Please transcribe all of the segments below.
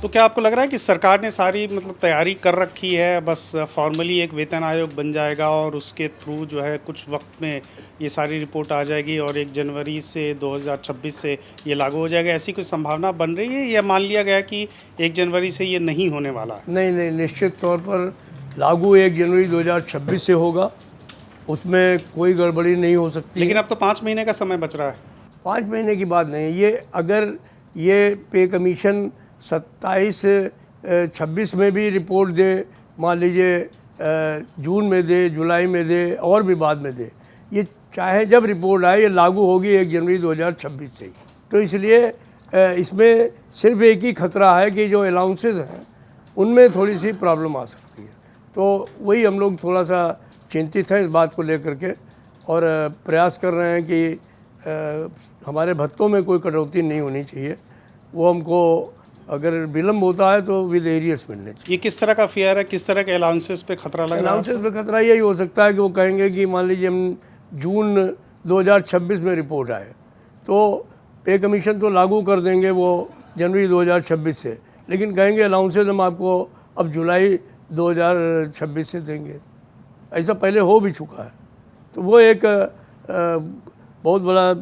तो क्या आपको लग रहा है कि सरकार ने सारी मतलब तैयारी कर रखी है, बस फॉर्मली एक वेतन आयोग बन जाएगा और उसके थ्रू जो है कुछ वक्त में ये सारी रिपोर्ट आ जाएगी और 1 जनवरी से 2026 से ये लागू हो जाएगा, ऐसी कुछ संभावना बन रही है या मान लिया गया कि 1 जनवरी से ये नहीं होने वाला है? नहीं नहीं, निश्चित तौर पर लागू 1 जनवरी 2026 से होगा, उसमें कोई गड़बड़ी नहीं हो सकती लेकिन है। अब तो 5 महीने का समय बच रहा है। 5 महीने की बात नहीं, ये अगर ये पे कमीशन 27-26 में भी रिपोर्ट दे, मान लीजिए जून में दे, जुलाई में दे और भी बाद में दे, ये चाहे जब रिपोर्ट आए ये लागू होगी 1 जनवरी 2026 से ही। तो इसलिए इसमें सिर्फ एक ही खतरा है कि जो अलाउंसेस हैं उनमें थोड़ी सी प्रॉब्लम आ सकती है। तो वही हम लोग थोड़ा सा चिंतित हैं इस बात को लेकर के और प्रयास कर रहे हैं कि हमारे भत्तों में कोई कटौती नहीं होनी चाहिए। वो हमको अगर विलम्ब होता है तो विद एरियर्स मिलने चाहिए। ये किस तरह का फेयर है, किस तरह के अलाउंसेस पे खतरा लग रहा है? अलाउंसेस पे खतरा यही हो सकता है कि वो कहेंगे कि मान लीजिए हम जून 2026 में रिपोर्ट आए तो पे कमीशन तो लागू कर देंगे वो जनवरी 2026 से, लेकिन कहेंगे अलाउंसेस हम आपको अब जुलाई 2026 से देंगे। ऐसा पहले हो भी चुका है। तो वो एक बहुत बड़ा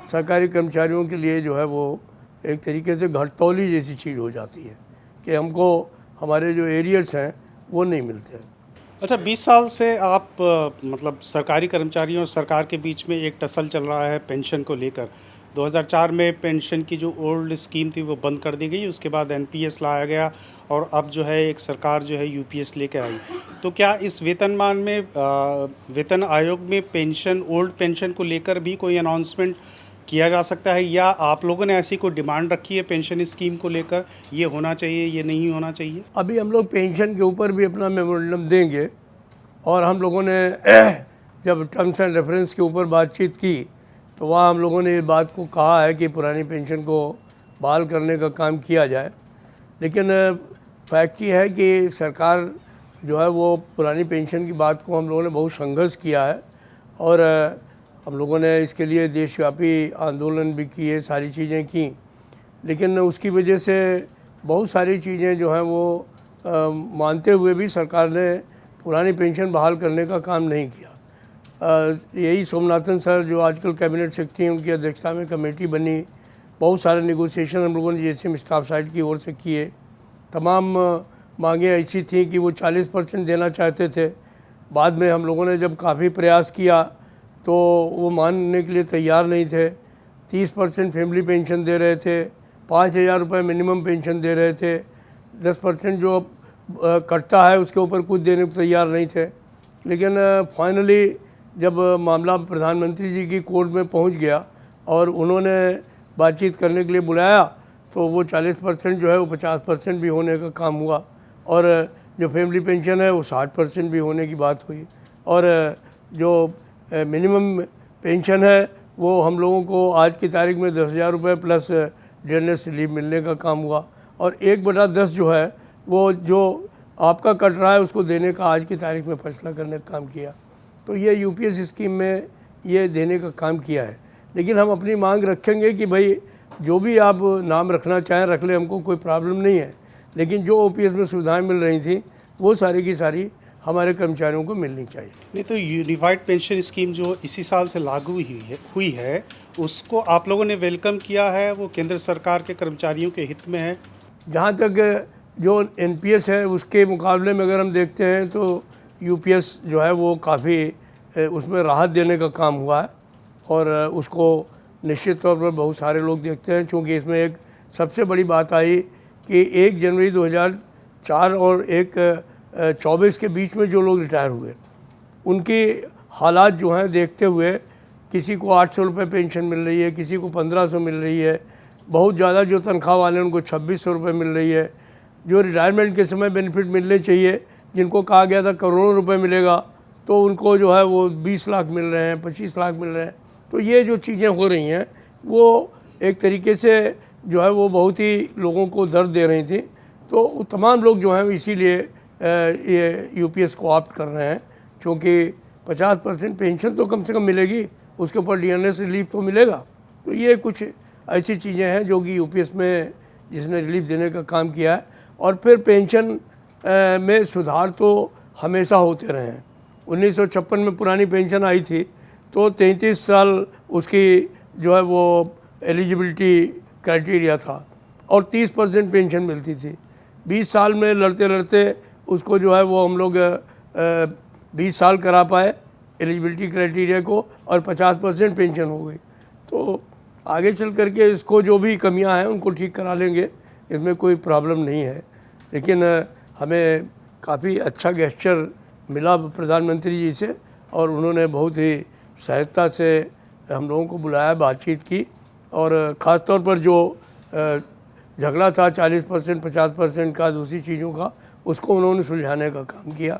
सरकारी कर्मचारियों के लिए जो है वो एक तरीके से घटतौली जैसी चीज़ हो जाती है कि हमको हमारे जो एरियर्स हैं वो नहीं मिलते हैं। अच्छा, 20 साल से आप मतलब सरकारी कर्मचारियों और सरकार के बीच में एक टसल चल रहा है पेंशन को लेकर। 2004 में पेंशन की जो ओल्ड स्कीम थी वो बंद कर दी गई, उसके बाद एनपीएस लाया गया और अब जो है एक सरकार जो है यूपीएस लेकर आई। तो क्या इस वेतनमान में वेतन आयोग में पेंशन, ओल्ड पेंशन को लेकर भी कोई अनाउंसमेंट किया जा सकता है, या आप लोगों ने ऐसी कोई डिमांड रखी है पेंशन स्कीम को लेकर, ये होना चाहिए, ये नहीं होना चाहिए? अभी हम लोग पेंशन के ऊपर भी अपना मेमोरेंडम देंगे और हम लोगों ने जब टर्म्स एंड रेफरेंस के ऊपर बातचीत की तो वहाँ हम लोगों ने ये बात को कहा है कि पुरानी पेंशन को बहाल करने का काम किया जाए। लेकिन फैक्ट ये है कि सरकार जो है वो पुरानी पेंशन की बात को हम लोगों ने बहुत संघर्ष किया है और हम लोगों ने इसके लिए देशव्यापी आंदोलन भी किए, सारी चीज़ें की, लेकिन उसकी वजह से बहुत सारी चीज़ें जो हैं वो मानते हुए भी सरकार ने पुरानी पेंशन बहाल करने का काम नहीं किया। यही सोमनाथन सर जो आजकल कैबिनेट सेक्रेटरी हैं, उनकी अध्यक्षता में कमेटी बनी, बहुत सारे नेगोशिएशन हम लोगों ने जेसीएम स्टाफ साइड की ओर से किए। तमाम मांगें ऐसी थी कि वो 40% देना चाहते थे। बाद में हम लोगों ने जब काफ़ी प्रयास किया तो वो मानने के लिए तैयार नहीं थे। 30% फैमिली पेंशन दे रहे थे, 5,000 रुपये मिनिमम पेंशन दे रहे थे, 10% जो कटता है उसके ऊपर कुछ देने को तैयार नहीं थे। लेकिन फाइनली जब मामला प्रधानमंत्री जी की कोर्ट में पहुंच गया और उन्होंने बातचीत करने के लिए बुलाया तो वो 40% जो है वो 50% भी होने का काम हुआ और जो फैमिली पेंशन है वो 60% भी होने की बात हुई और जो मिनिमम पेंशन है वो हम लोगों को आज की तारीख में 10,000 रुपये प्लस डेयरनेस रिलीफ मिलने का काम हुआ और 1/10 जो है वो जो आपका कट रहा है उसको देने का आज की तारीख में फैसला करने का काम किया। तो ये यूपीएस स्कीम में ये देने का काम किया है। लेकिन हम अपनी मांग रखेंगे कि भाई जो भी आप नाम रखना चाहें रख लें, हमको कोई प्रॉब्लम नहीं है, लेकिन जो ओपीएस में सुविधाएं मिल रही थी वो सारी की सारी हमारे कर्मचारियों को मिलनी चाहिए। नहीं तो यूनिफाइड पेंशन स्कीम जो इसी साल से लागू हुई है उसको आप लोगों ने वेलकम किया है, वो केंद्र सरकार के कर्मचारियों के हित में है? जहाँ तक जो एनपीएस है उसके मुकाबले में अगर हम देखते हैं तो यूपीएस जो है वो काफ़ी उसमें राहत देने का काम हुआ है और उसको निश्चित तौर पर बहुत सारे लोग देखते हैं, क्योंकि इसमें एक सबसे बड़ी बात आई कि 1 जनवरी 2004 और 1/24 के बीच में जो लोग रिटायर हुए उनकी हालात जो हैं देखते हुए किसी को 800 रुपये पेंशन मिल रही है, किसी को 1500 मिल रही है, बहुत ज़्यादा जो तनख्वाह वाले हैं उनको 2600 रुपये मिल रही है। जो रिटायरमेंट के समय बेनिफिट मिलने चाहिए, जिनको कहा गया था करोड़ों रुपए मिलेगा, तो उनको जो है वो 20 लाख मिल रहे हैं, 25 लाख मिल रहे हैं। तो ये जो चीज़ें हो रही हैं वो एक तरीके से जो है वो बहुत ही लोगों को दर्द दे रही थी। तो तमाम लोग जो हैं इसीलिए ये यूपीएस को ऑप्ट कर रहे हैं, क्योंकि 50% पेंशन तो कम से कम मिलेगी, उसके ऊपर डीएनएस रिलीफ तो मिलेगा। तो ये कुछ ऐसी चीज़ें हैं जो कि यूपीएस में जिसने रिलीफ देने का काम किया है। और फिर पेंशन में सुधार तो हमेशा होते रहे हैं। 1956 में पुरानी पेंशन आई थी तो 33 साल उसकी जो है वो एलिजिबिलिटी क्राइटेरिया था और 30% पेंशन मिलती थी। 20 साल में लड़ते लड़ते उसको जो है वो हम लोग 20 साल करा पाए एलिजिबिलिटी क्राइटेरिया को और 50% पेंशन हो गई। तो आगे चल करके इसको जो भी कमियां हैं उनको ठीक करा लेंगे, इसमें कोई प्रॉब्लम नहीं है। लेकिन हमें काफ़ी अच्छा गेस्चर मिला प्रधानमंत्री जी से और उन्होंने बहुत ही सहजता से हम लोगों को बुलाया, बातचीत की और ख़ास तौर पर जो झगड़ा था 40% 50% का दूसरी चीज़ों का, उसको उन्होंने सुलझाने का काम किया।